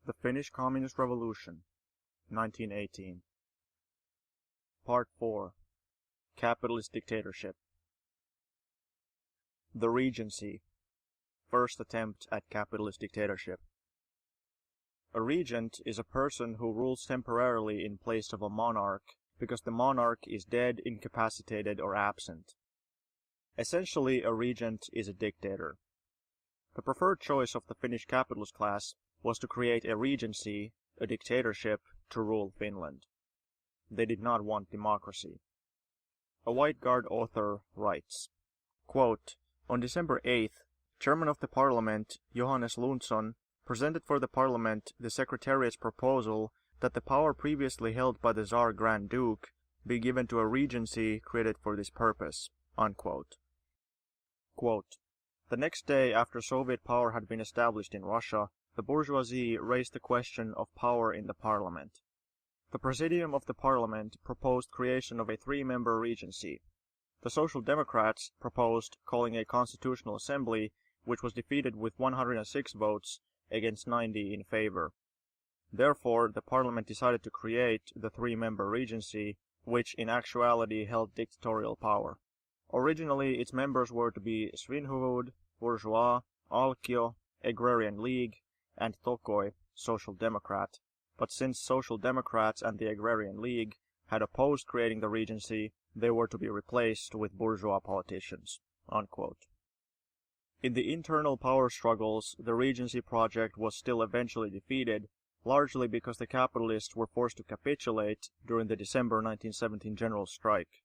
The Finnish Communist Revolution, 1918. Part 4. Capitalist Dictatorship. The Regency. First attempt at capitalist dictatorship. A regent is a person who rules temporarily in place of a monarch because the monarch is dead, incapacitated, or absent. Essentially, a regent is a dictator. The preferred choice of the Finnish capitalist class was to create a regency, a dictatorship, to rule Finland. They did not want democracy. A White Guard author writes, quote, "On December 8th, Chairman of the Parliament, Johannes Lundsson, presented for the Parliament the Secretariat's proposal that the power previously held by the Tsar Grand Duke be given to a regency created for this purpose." Unquote. Quote, "The next day after Soviet power had been established in Russia, the bourgeoisie raised the question of power in the parliament. The Presidium of the Parliament proposed creation of a three-member regency. The Social Democrats proposed calling a constitutional assembly, which was defeated with 106 votes against 90 in favor. Therefore, the Parliament decided to create the three-member regency, which in actuality held dictatorial power. Originally, its members were to be Svinhufvud, bourgeois, Alkio, agrarian league, and Tokoi, Social Democrat, but since Social Democrats and the Agrarian League had opposed creating the regency, they were to be replaced with bourgeois politicians." Unquote. In the internal power struggles, the regency project was still eventually defeated, largely because the capitalists were forced to capitulate during the December 1917 general strike.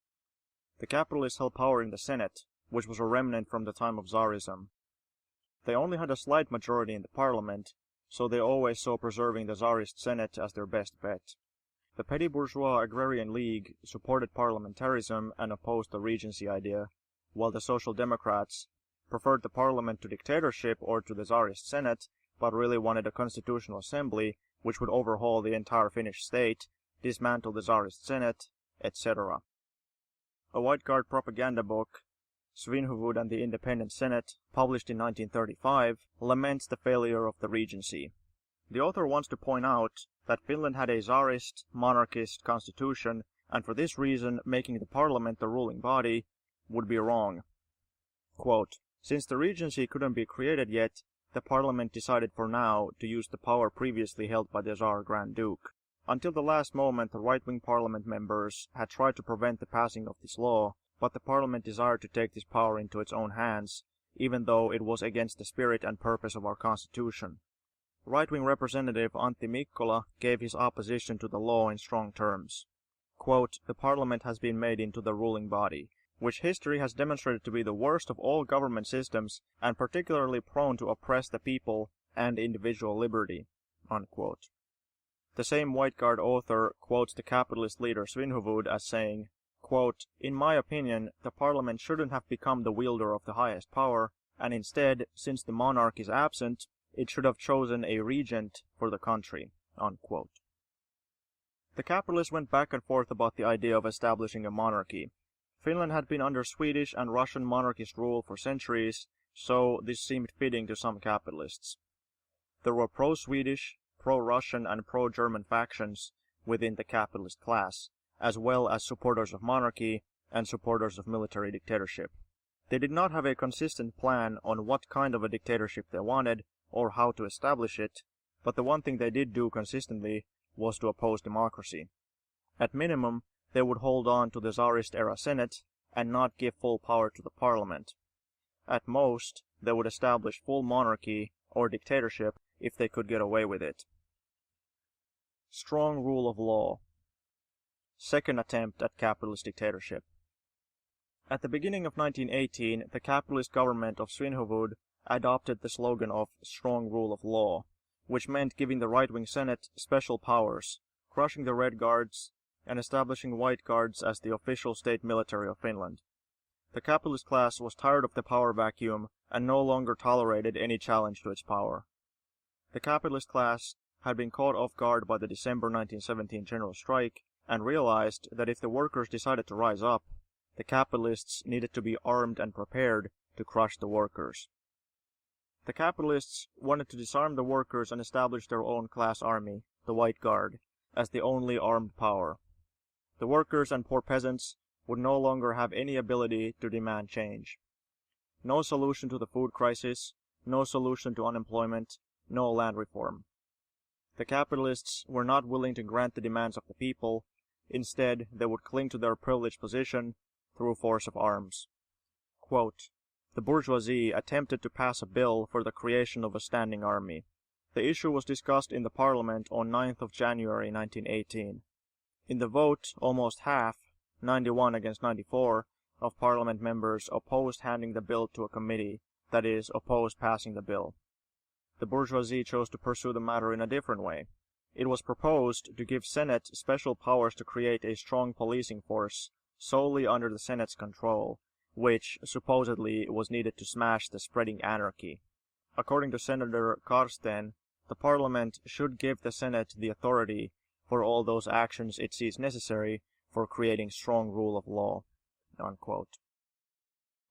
The capitalists held power in the Senate, which was a remnant from the time of Tsarism. They only had a slight majority in the parliament, so they always saw preserving the Tsarist Senate as their best bet. The petty bourgeois Agrarian League supported parliamentarism and opposed the regency idea, while the Social Democrats preferred the parliament to dictatorship or to the Tsarist Senate, but really wanted a constitutional assembly which would overhaul the entire Finnish state, dismantle the Tsarist Senate, etc. A White Guard propaganda book, Svinhufvud and the Independent Senate, published in 1935, laments the failure of the regency. The author wants to point out that Finland had a Tsarist, monarchist constitution, and for this reason making the parliament the ruling body would be wrong. Quote, "Since the regency couldn't be created yet, the parliament decided for now to use the power previously held by the Tsar Grand Duke. Until the last moment, the right-wing parliament members had tried to prevent the passing of this law, but the parliament desired to take this power into its own hands, even though it was against the spirit and purpose of our constitution." Right-wing representative Antti Mikkola gave his opposition to the law in strong terms. Quote, "The parliament has been made into the ruling body, which history has demonstrated to be the worst of all government systems and particularly prone to oppress the people and individual liberty." Unquote. The same White Guard author quotes the capitalist leader Svinhufvud as saying, quote, "In my opinion, the parliament shouldn't have become the wielder of the highest power, and instead, since the monarch is absent, it should have chosen a regent for the country." Unquote. The capitalists went back and forth about the idea of establishing a monarchy. Finland had been under Swedish and Russian monarchist rule for centuries, so this seemed fitting to some capitalists. There were pro-Swedish, pro-Russian and pro-German factions within the capitalist class, as well as supporters of monarchy and supporters of military dictatorship. They did not have a consistent plan on what kind of a dictatorship they wanted or how to establish it, but the one thing they did do consistently was to oppose democracy. At minimum, they would hold on to the Tsarist-era Senate and not give full power to the parliament. At most, they would establish full monarchy or dictatorship if they could get away with it. Strong rule of law. Second attempt at capitalist dictatorship. At the beginning of 1918, the capitalist government of Svinhufvud adopted the slogan of strong rule of law, which meant giving the right-wing Senate special powers, crushing the Red Guards, and establishing White Guards as the official state military of Finland. The capitalist class was tired of the power vacuum and no longer tolerated any challenge to its power. The capitalist class had been caught off guard by the December 1917 general strike and realized that if the workers decided to rise up, the capitalists needed to be armed and prepared to crush the workers. The capitalists wanted to disarm the workers and establish their own class army, the White Guard, as the only armed power. The workers and poor peasants would no longer have any ability to demand change. No solution to the food crisis, no solution to unemployment, no land reform. The capitalists were not willing to grant the demands of the people. Instead, they would cling to their privileged position through force of arms. Quote, "The bourgeoisie attempted to pass a bill for the creation of a standing army. The issue was discussed in the parliament on 9th of January 1918. In the vote, almost half, 91 against 94, of parliament members opposed handing the bill to a committee, that is, opposed passing the bill. The bourgeoisie chose to pursue the matter in a different way. It was proposed to give Senate special powers to create a strong policing force solely under the Senate's control, which supposedly was needed to smash the spreading anarchy. According to Senator Carsten, the parliament should give the Senate the authority for all those actions it sees necessary for creating strong rule of law." Unquote.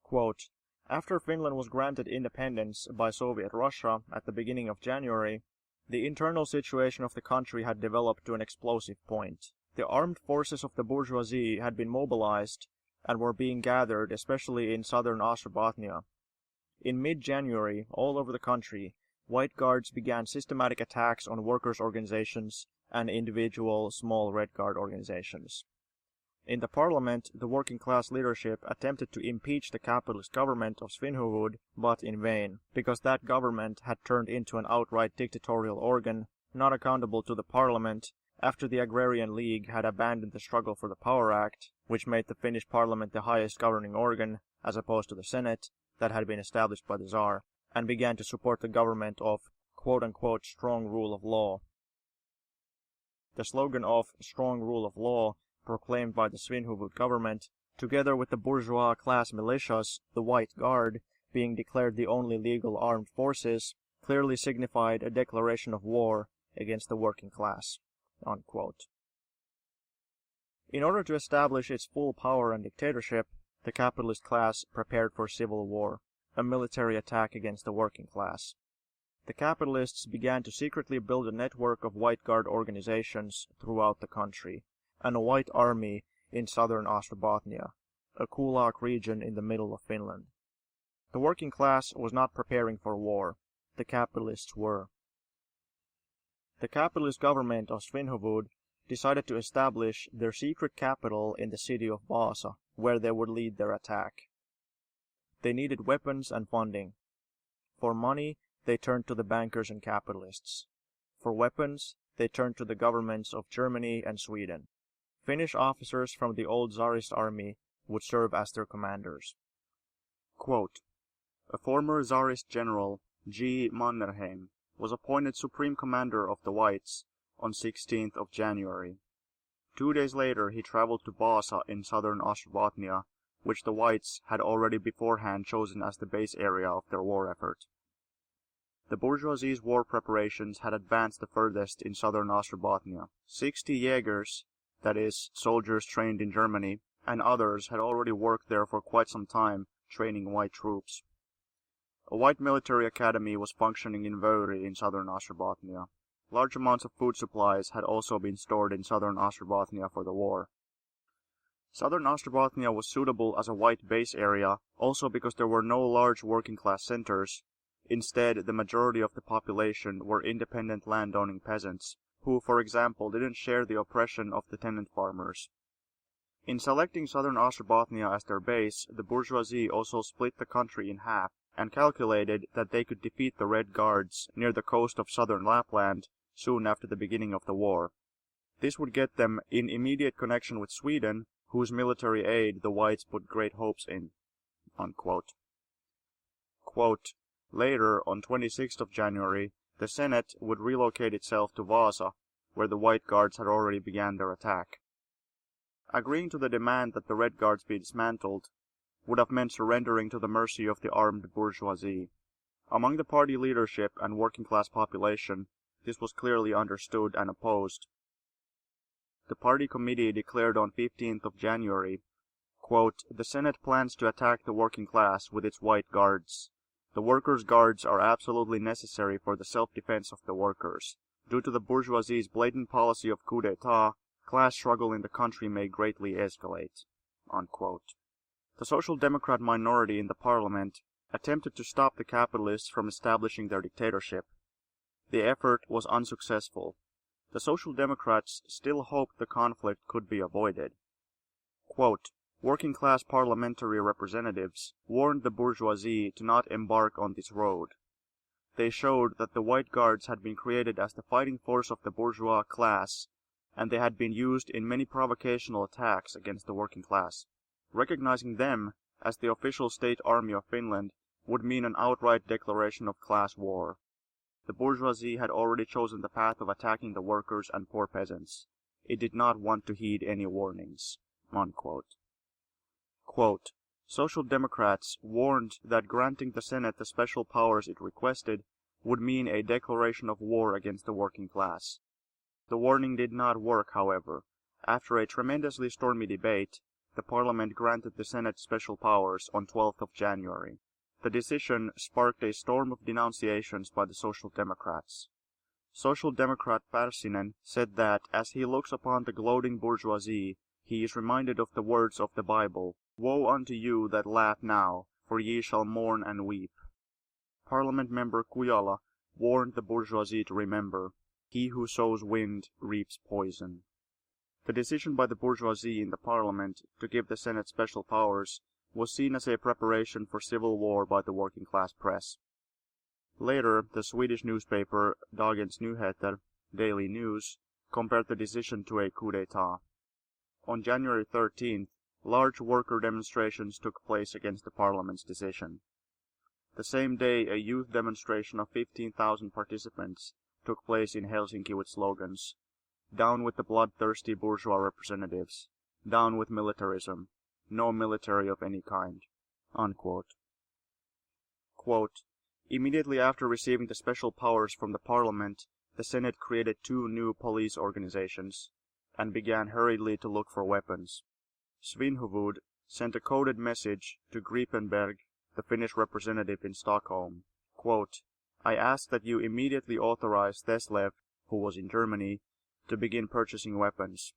Quote, "After Finland was granted independence by Soviet Russia at the beginning of January, the internal situation of the country had developed to an explosive point. The armed forces of the bourgeoisie had been mobilized and were being gathered especially in southern Ostrobothnia. In mid-January, all over the country, White Guards began systematic attacks on workers' organizations and individual small Red Guard organizations. In the parliament, the working class leadership attempted to impeach the capitalist government of Svinhufvud, but in vain, because that government had turned into an outright dictatorial organ, not accountable to the parliament, after the Agrarian League had abandoned the struggle for the Power Act, which made the Finnish parliament the highest governing organ, as opposed to the Senate, that had been established by the Tsar, and began to support the government of quote-unquote strong rule of law. The slogan of strong rule of law, proclaimed by the Svinhufvud government, together with the bourgeois class militias, the White Guard, being declared the only legal armed forces, clearly signified a declaration of war against the working class." Unquote. In order to establish its full power and dictatorship, the capitalist class prepared for civil war, a military attack against the working class. The capitalists began to secretly build a network of White Guard organizations throughout the country, and a White Army in southern Ostrobothnia, a kulak region in the middle of Finland. The working class was not preparing for war. The capitalists were. The capitalist government of Svinhufvud decided to establish their secret capital in the city of Vaasa, where they would lead their attack. They needed weapons and funding. For money, they turned to the bankers and capitalists. For weapons, they turned to the governments of Germany and Sweden. Finnish officers from the old Tsarist army would serve as their commanders. Quote, "A former Tsarist general, G. Mannerheim, was appointed supreme commander of the Whites on 16th of January. 2 days later he traveled to Vaasa in southern Ostrobothnia, which the Whites had already beforehand chosen as the base area of their war effort. The bourgeoisie's war preparations had advanced the furthest in southern Ostrobothnia. 60 Jägers, that is, soldiers trained in Germany, and others had already worked there for quite some time, training white troops. A white military academy was functioning in Vöyri in southern Ostrobothnia. Large amounts of food supplies had also been stored in southern Ostrobothnia for the war. Southern Ostrobothnia was suitable as a white base area also because there were no large working-class centers. Instead, the majority of the population were independent landowning peasants, who, for example, didn't share the oppression of the tenant farmers. In selecting southern Ostrobothnia as their base, the bourgeoisie also split the country in half, and calculated that they could defeat the Red Guards near the coast of southern Lapland soon after the beginning of the war. This would get them in immediate connection with Sweden, whose military aid the Whites put great hopes in." Unquote. Quote, "Later, on 26th of January, the Senate would relocate itself to Vaasa, where the White Guards had already begun their attack. Agreeing to the demand that the Red Guards be dismantled would have meant surrendering to the mercy of the armed bourgeoisie. Among the party leadership and working-class population, this was clearly understood and opposed. The party committee declared on 15th of January, quote, "The Senate plans to attack the working class with its White Guards. The workers' guards are absolutely necessary for the self-defense of the workers. Due to the bourgeoisie's blatant policy of coup d'état, class struggle in the country may greatly escalate." Unquote. The Social Democrat minority in the parliament attempted to stop the capitalists from establishing their dictatorship. The effort was unsuccessful. The Social Democrats still hoped the conflict could be avoided. Quote, "Working-class parliamentary representatives warned the bourgeoisie to not embark on this road. They showed that the White Guards had been created as the fighting force of the bourgeois class, and they had been used in many provocational attacks against the working class. Recognizing them as the official state army of Finland would mean an outright declaration of class war. The bourgeoisie had already chosen the path of attacking the workers and poor peasants. It did not want to heed any warnings." Unquote. Quote, "Social Democrats warned that granting the Senate the special powers it requested would mean a declaration of war against the working class. The warning did not work, however. After a tremendously stormy debate, the Parliament granted the Senate special powers on 12th of January. The decision sparked a storm of denunciations by the Social Democrats. Social Democrat Pärssinen said that, as he looks upon the gloating bourgeoisie, he is reminded of the words of the Bible, "Woe unto you that laugh now, for ye shall mourn and weep." Parliament member Kujala warned the bourgeoisie to remember, "He who sows wind reaps poison." The decision by the bourgeoisie in the Parliament to give the Senate special powers was seen as a preparation for civil war by the working-class press. Later, the Swedish newspaper Dagens Nyheter, Daily News, compared the decision to a coup d'état. On January 13th, large worker demonstrations took place against the Parliament's decision. The same day, a youth demonstration of 15,000 participants took place in Helsinki with slogans, "Down with the bloodthirsty bourgeois representatives," "Down with militarism," "No military of any kind." Unquote. Quote, "Immediately after receiving the special powers from the Parliament, the Senate created 2 new police organizations, and began hurriedly to look for weapons. Svinhufvud sent a coded message to Gripenberg, the Finnish representative in Stockholm. Quote, "I ask that you immediately authorize Theslev, who was in Germany, to begin purchasing weapons.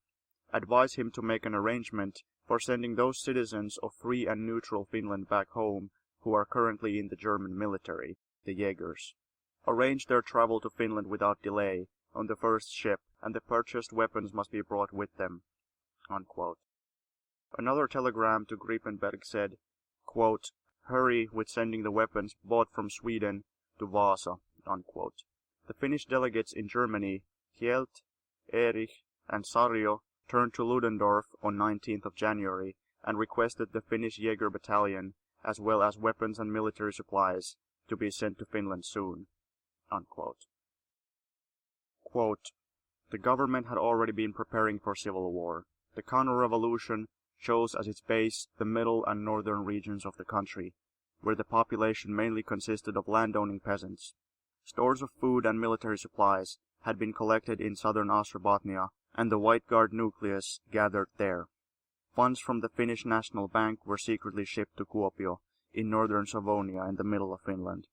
Advise him to make an arrangement for sending those citizens of free and neutral Finland back home who are currently in the German military, the Jägers. Arrange their travel to Finland without delay on the first ship, and the purchased weapons must be brought with them." Unquote. Another telegram to Gripenberg said, quote, "Hurry with sending the weapons bought from Sweden to Vasa." Unquote. The Finnish delegates in Germany, Hjelt, Erich, and Sarjo, turned to Ludendorff on 19th of January and requested the Finnish Jaeger battalion, as well as weapons and military supplies, to be sent to Finland soon. Unquote. Quote, "The government had already been preparing for civil war. The counter-revolution chose as its base the middle and northern regions of the country, where the population mainly consisted of landowning peasants. Stores of food and military supplies had been collected in southern Ostrobothnia, and the White Guard nucleus gathered there. Funds from the Finnish National Bank were secretly shipped to Kuopio, in northern Savonia in the middle of Finland.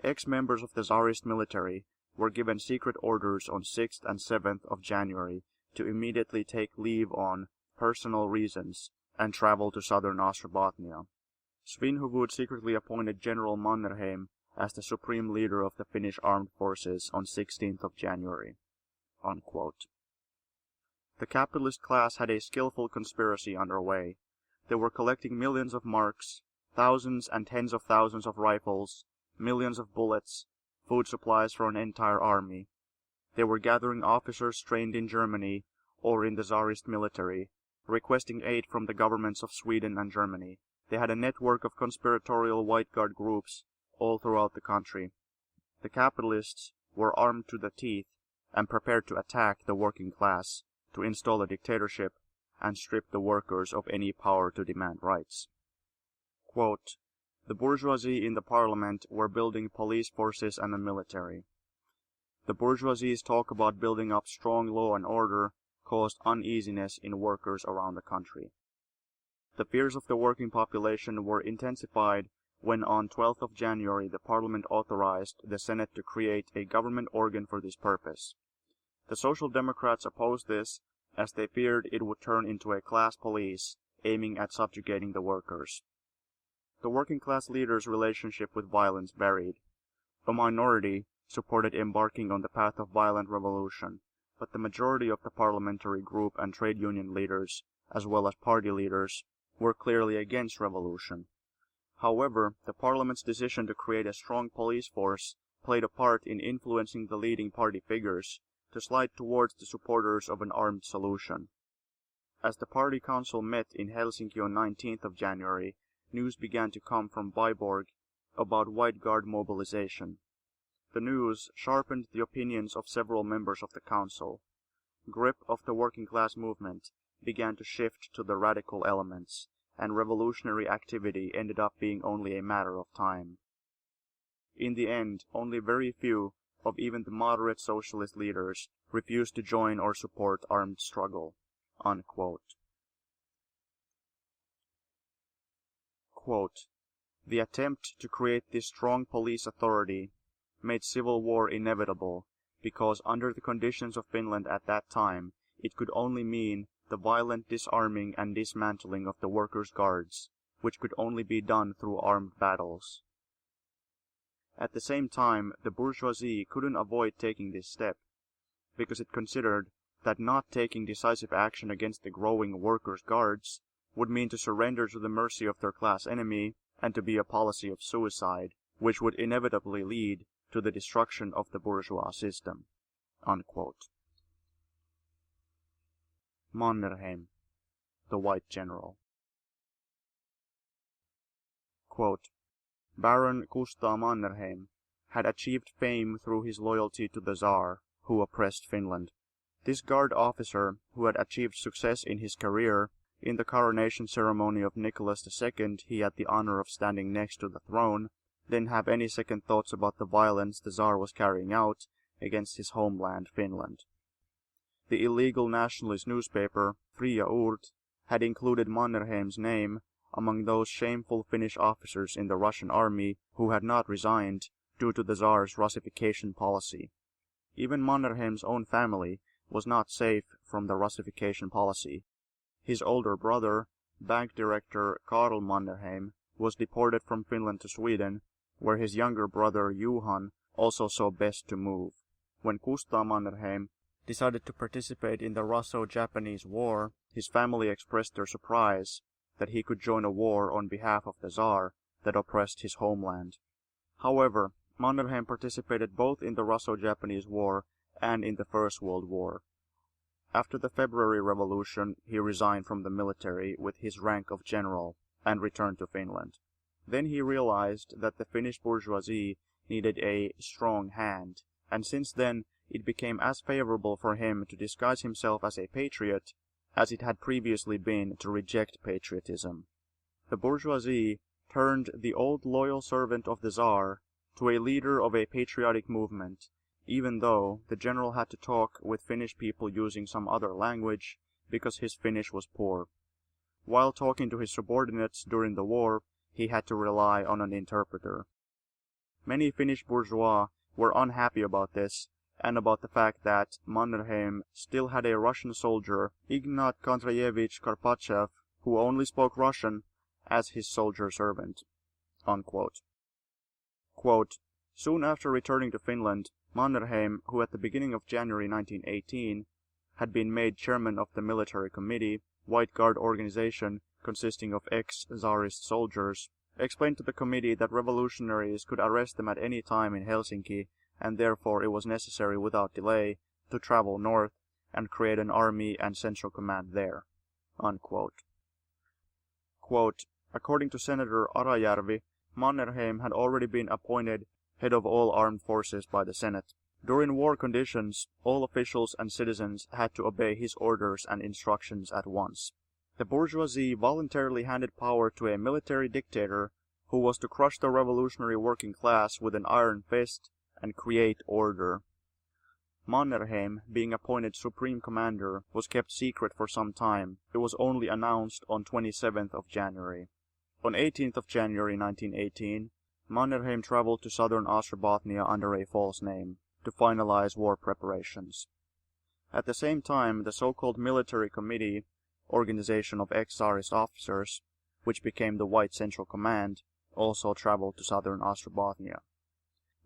Ex-members of the Tsarist military were given secret orders on 6th and 7th of January to immediately take leave on personal reasons and travel to southern Ostrobothnia. Svinhufvud secretly appointed General Mannerheim as the supreme leader of the Finnish armed forces on 16th of January." Unquote. The capitalist class had a skillful conspiracy underway. They were collecting millions of marks, thousands and tens of thousands of rifles, millions of bullets, food supplies for an entire army. They were gathering officers trained in Germany or in the Tsarist military, requesting aid from the governments of Sweden and Germany. They had a network of conspiratorial White Guard groups all throughout the country. The capitalists were armed to the teeth and prepared to attack the working class, to install a dictatorship, and strip the workers of any power to demand rights. Quote, "The bourgeoisie in the parliament were building police forces and a military. The bourgeoisie's talk about building up strong law and order caused uneasiness in workers around the country. The fears of the working population were intensified when on 12th of January the Parliament authorized the Senate to create a government organ for this purpose. The Social Democrats opposed this, as they feared it would turn into a class police aiming at subjugating the workers. The working class leaders' relationship with violence varied. A minority supported embarking on the path of violent revolution, but the majority of the parliamentary group and trade union leaders, as well as party leaders, were clearly against revolution. However, the Parliament's decision to create a strong police force played a part in influencing the leading party figures to slide towards the supporters of an armed solution. As the party council met in Helsinki on 19th of January, news began to come from Viborg about White Guard mobilization. The news sharpened the opinions of several members of the council. Grip of the working class movement began to shift to the radical elements, and revolutionary activity ended up being only a matter of time. In the end, only very few of even the moderate socialist leaders refused to join or support armed struggle." Unquote. Quote, "The attempt to create this strong police authority made civil war inevitable, because under the conditions of Finland at that time, it could only mean the violent disarming and dismantling of the workers' guards, which could only be done through armed battles. At the same time, the bourgeoisie couldn't avoid taking this step, because it considered that not taking decisive action against the growing workers' guards would mean to surrender to the mercy of their class enemy and to be a policy of suicide, which would inevitably lead to the destruction of the bourgeois system." Unquote. Mannerheim, the White General. Quote, "Baron Gustav Mannerheim had achieved fame through his loyalty to the Tsar, who oppressed Finland. This guard officer, who had achieved success in his career, in the coronation ceremony of Nicholas II he had the honor of standing next to the throne, didn't have any second thoughts about the violence the Tsar was carrying out against his homeland, Finland. The illegal nationalist newspaper, Fria Ord, had included Mannerheim's name among those shameful Finnish officers in the Russian army who had not resigned due to the Tsar's Russification policy. Even Mannerheim's own family was not safe from the Russification policy. His older brother, bank director Karl Mannerheim, was deported from Finland to Sweden, where his younger brother Johan also saw best to move. When Gustav Mannerheim decided to participate in the Russo-Japanese War, his family expressed their surprise that he could join a war on behalf of the Tsar that oppressed his homeland. However, Mannerheim participated both in the Russo-Japanese War and in the First World War. After the February Revolution, he resigned from the military with his rank of general and returned to Finland. Then he realized that the Finnish bourgeoisie needed a strong hand, and since then it became as favorable for him to disguise himself as a patriot as it had previously been to reject patriotism. The bourgeoisie turned the old loyal servant of the Tsar to a leader of a patriotic movement, even though the general had to talk with Finnish people using some other language because his Finnish was poor. While talking to his subordinates during the war, he had to rely on an interpreter. Many Finnish bourgeois were unhappy about this, and about the fact that Mannerheim still had a Russian soldier, Ignat Kandreyevich Karpachev, who only spoke Russian, as his soldier servant." Unquote. Quote, "Soon after returning to Finland, Mannerheim, who at the beginning of January 1918 had been made chairman of the military committee, White Guard organization consisting of ex-Tsarist soldiers, explained to the committee that revolutionaries could arrest them at any time in Helsinki, and therefore it was necessary without delay to travel north and create an army and central command there." Unquote. Quote, "According to Senator Arajärvi, Mannerheim had already been appointed head of all armed forces by the Senate. During war conditions, all officials and citizens had to obey his orders and instructions at once. The bourgeoisie voluntarily handed power to a military dictator who was to crush the revolutionary working class with an iron fist and create order. Mannerheim, being appointed supreme commander, was kept secret for some time. It was only announced on 27th of January. On 18th of January 1918, Mannerheim traveled to southern Ostrobothnia under a false name to finalize war preparations. At the same time, the so-called Military Committee, organization of ex-Tsarist officers, which became the White Central Command, also traveled to southern Ostrobothnia.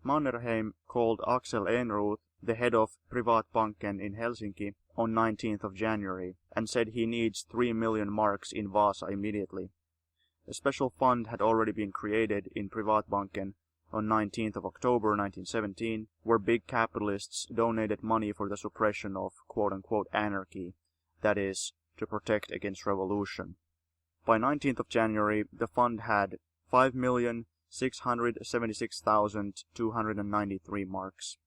Mannerheim called Axel Ehrnrooth, the head of Privatbanken in Helsinki, on 19th of January and said he needs 3 million marks in Vasa immediately. A special fund had already been created in Privatbanken on 19th of October 1917, where big capitalists donated money for the suppression of quote-unquote anarchy, that is, to protect against revolution. By 19th of January, the fund had 5,676,293 marks.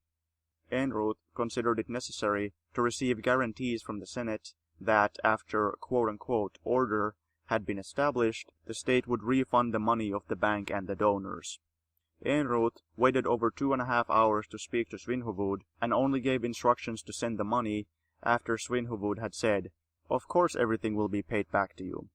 Ehrnrooth considered it necessary to receive guarantees from the Senate that after quote-unquote order had been established, the state would refund the money of the bank and the donors. Ehrnrooth waited over 2.5 hours to speak to Svinhufvud and only gave instructions to send the money after Svinhufvud had said, "Of course everything will be paid back to you."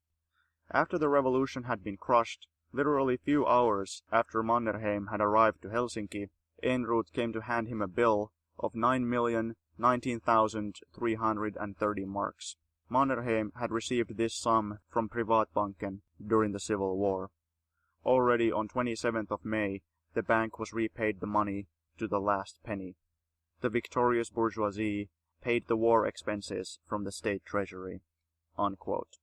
After the revolution had been crushed, literally few hours after Mannerheim had arrived to Helsinki, Ehrnrooth came to hand him a bill of 9,019,330 marks. Mannerheim had received this sum from Privatbanken during the Civil War. Already on 27th of May, the bank was repaid the money to the last penny. The victorious bourgeoisie paid the war expenses from the state treasury. Unquote.